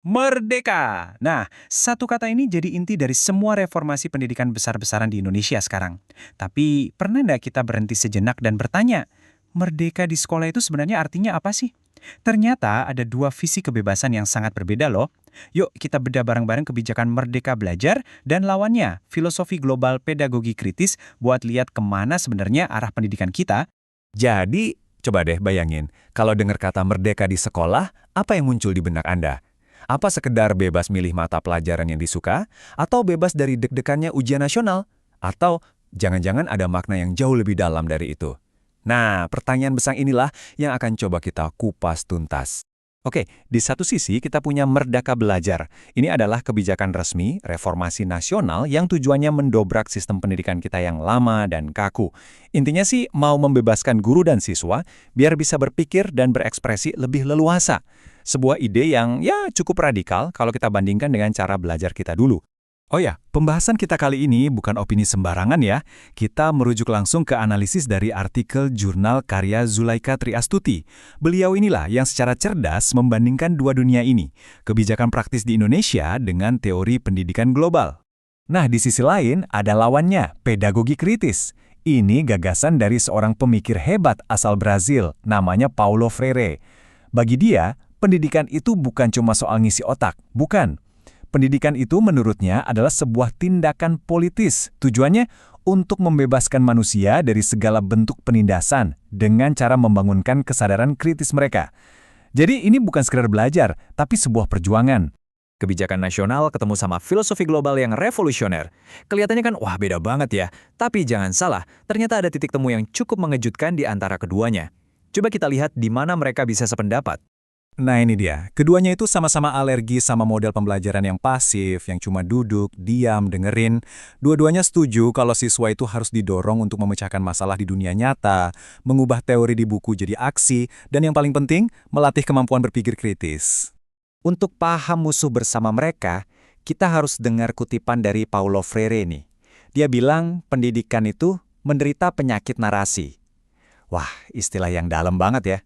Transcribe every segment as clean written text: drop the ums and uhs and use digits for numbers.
Merdeka! Nah, satu kata ini jadi inti dari semua reformasi pendidikan besar-besaran di Indonesia sekarang. Tapi, pernah nggak kita berhenti sejenak dan bertanya, merdeka di sekolah itu sebenarnya artinya apa sih? Ternyata ada dua visi kebebasan yang sangat berbeda loh. Yuk kita bedah bareng-bareng kebijakan Merdeka Belajar dan lawannya, filosofi global pedagogi kritis buat lihat kemana sebenarnya arah pendidikan kita. Jadi, coba deh bayangin, kalau dengar kata merdeka di sekolah, apa yang muncul di benak Anda? Apa sekedar bebas milih mata pelajaran yang disuka? Atau bebas dari deg-degannya ujian nasional? Atau jangan-jangan ada makna yang jauh lebih dalam dari itu? Nah, pertanyaan besar inilah yang akan coba kita kupas tuntas. Oke, di satu sisi kita punya Merdeka Belajar. Ini adalah kebijakan resmi, reformasi nasional yang tujuannya mendobrak sistem pendidikan kita yang lama dan kaku. Intinya sih mau membebaskan guru dan siswa biar bisa berpikir dan berekspresi lebih leluasa. Sebuah ide yang ya cukup radikal kalau kita bandingkan dengan cara belajar kita dulu. Oh ya, pembahasan kita kali ini bukan opini sembarangan ya. Kita merujuk langsung ke analisis dari artikel jurnal karya Zulaika Triastuti. Beliau inilah yang secara cerdas membandingkan dua dunia ini, kebijakan praktis di Indonesia dengan teori pendidikan global. Nah, di sisi lain ada lawannya, pedagogi kritis. Ini gagasan dari seorang pemikir hebat asal Brazil, namanya Paulo Freire. Bagi dia, pendidikan itu bukan cuma soal ngisi otak, bukan. Pendidikan itu menurutnya adalah sebuah tindakan politis. Tujuannya untuk membebaskan manusia dari segala bentuk penindasan dengan cara membangunkan kesadaran kritis mereka. Jadi ini bukan sekedar belajar, tapi sebuah perjuangan. Kebijakan nasional ketemu sama filosofi global yang revolusioner. Kelihatannya kan, wah beda banget ya. Tapi jangan salah, ternyata ada titik temu yang cukup mengejutkan di antara keduanya. Coba kita lihat di mana mereka bisa sependapat. Nah ini dia, keduanya itu sama-sama alergi sama model pembelajaran yang pasif, yang cuma duduk, diam, dengerin. Dua-duanya setuju kalau siswa itu harus didorong untuk memecahkan masalah di dunia nyata, mengubah teori di buku jadi aksi, dan yang paling penting, melatih kemampuan berpikir kritis. Untuk paham musuh bersama mereka, kita harus dengar kutipan dari Paulo Freire nih. Dia bilang pendidikan itu menderita penyakit narasi. Wah, istilah yang dalam banget ya.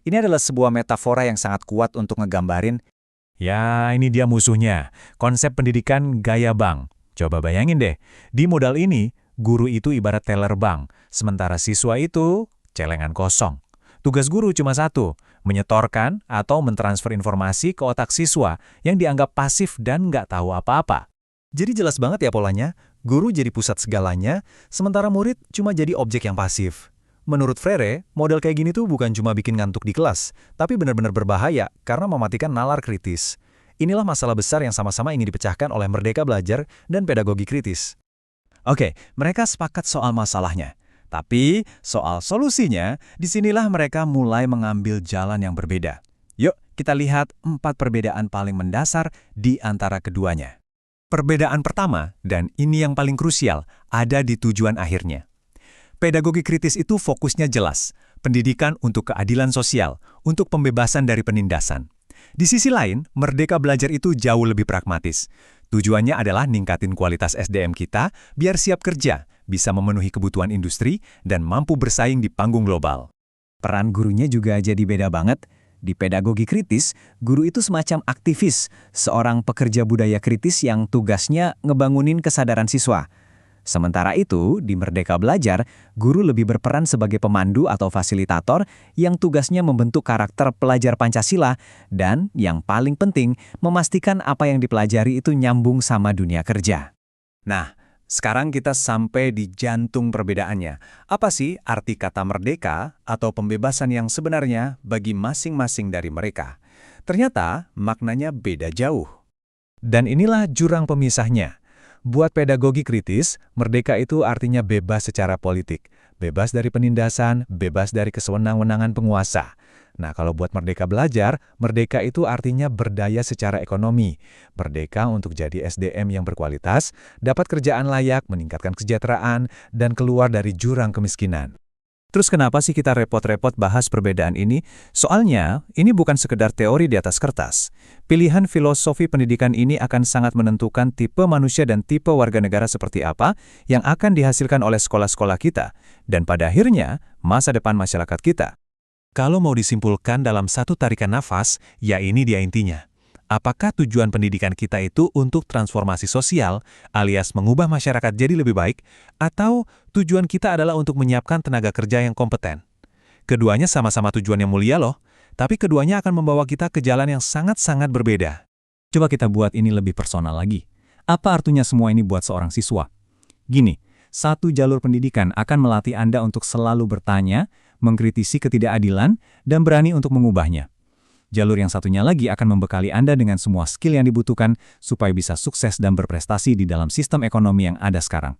Ini adalah sebuah metafora yang sangat kuat untuk ngegambarin, ya ini dia musuhnya, konsep pendidikan gaya bank. Coba bayangin deh, di modal ini, guru itu ibarat teller bank, sementara siswa itu celengan kosong. Tugas guru cuma satu, menyetorkan atau mentransfer informasi ke otak siswa yang dianggap pasif dan nggak tahu apa-apa. Jadi jelas banget ya polanya, guru jadi pusat segalanya, sementara murid cuma jadi objek yang pasif. Menurut Freire, model kayak gini tuh bukan cuma bikin ngantuk di kelas, tapi benar-benar berbahaya karena mematikan nalar kritis. Inilah masalah besar yang sama-sama ingin dipecahkan oleh Merdeka Belajar dan pedagogi kritis. Oke, mereka sepakat soal masalahnya. Tapi soal solusinya, disinilah mereka mulai mengambil jalan yang berbeda. Yuk, kita lihat 4 perbedaan paling mendasar di antara keduanya. Perbedaan pertama, dan ini yang paling krusial, ada di tujuan akhirnya. Pedagogi kritis itu fokusnya jelas, pendidikan untuk keadilan sosial, untuk pembebasan dari penindasan. Di sisi lain, Merdeka Belajar itu jauh lebih pragmatis. Tujuannya adalah ningkatin kualitas SDM kita biar siap kerja, bisa memenuhi kebutuhan industri, dan mampu bersaing di panggung global. Peran gurunya juga jadi beda banget. Di pedagogi kritis, guru itu semacam aktivis, seorang pekerja budaya kritis yang tugasnya ngebangunin kesadaran siswa. Sementara itu, di Merdeka Belajar, guru lebih berperan sebagai pemandu atau fasilitator yang tugasnya membentuk karakter pelajar Pancasila dan, yang paling penting, memastikan apa yang dipelajari itu nyambung sama dunia kerja. Nah, sekarang kita sampai di jantung perbedaannya. Apa sih arti kata merdeka atau pembebasan yang sebenarnya bagi masing-masing dari mereka? Ternyata maknanya beda jauh. Dan inilah jurang pemisahnya. Buat pedagogi kritis, merdeka itu artinya bebas secara politik, bebas dari penindasan, bebas dari kesewenang-wenangan penguasa. Nah, kalau buat Merdeka Belajar, merdeka itu artinya berdaya secara ekonomi, merdeka untuk jadi SDM yang berkualitas, dapat kerjaan layak, meningkatkan kesejahteraan, dan keluar dari jurang kemiskinan. Terus kenapa sih kita repot-repot bahas perbedaan ini? Soalnya, ini bukan sekedar teori di atas kertas. Pilihan filosofi pendidikan ini akan sangat menentukan tipe manusia dan tipe warga negara seperti apa yang akan dihasilkan oleh sekolah-sekolah kita, dan pada akhirnya, masa depan masyarakat kita. Kalau mau disimpulkan dalam satu tarikan nafas, ya ini dia intinya. Apakah tujuan pendidikan kita itu untuk transformasi sosial, alias mengubah masyarakat jadi lebih baik, atau tujuan kita adalah untuk menyiapkan tenaga kerja yang kompeten? Keduanya sama-sama tujuan yang mulia loh, tapi keduanya akan membawa kita ke jalan yang sangat-sangat berbeda. Coba kita buat ini lebih personal lagi. Apa artinya semua ini buat seorang siswa? Gini, satu jalur pendidikan akan melatih Anda untuk selalu bertanya, mengkritisi ketidakadilan, dan berani untuk mengubahnya. Jalur yang satunya lagi akan membekali Anda dengan semua skill yang dibutuhkan supaya bisa sukses dan berprestasi di dalam sistem ekonomi yang ada sekarang.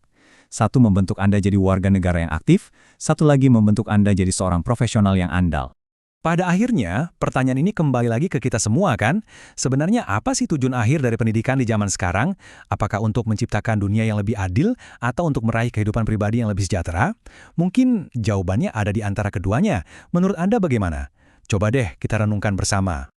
Satu membentuk Anda jadi warga negara yang aktif, satu lagi membentuk Anda jadi seorang profesional yang andal. Pada akhirnya, pertanyaan ini kembali lagi ke kita semua kan? Sebenarnya apa sih tujuan akhir dari pendidikan di zaman sekarang? Apakah untuk menciptakan dunia yang lebih adil atau untuk meraih kehidupan pribadi yang lebih sejahtera? Mungkin jawabannya ada di antara keduanya. Menurut Anda bagaimana? Coba deh kita renungkan bersama.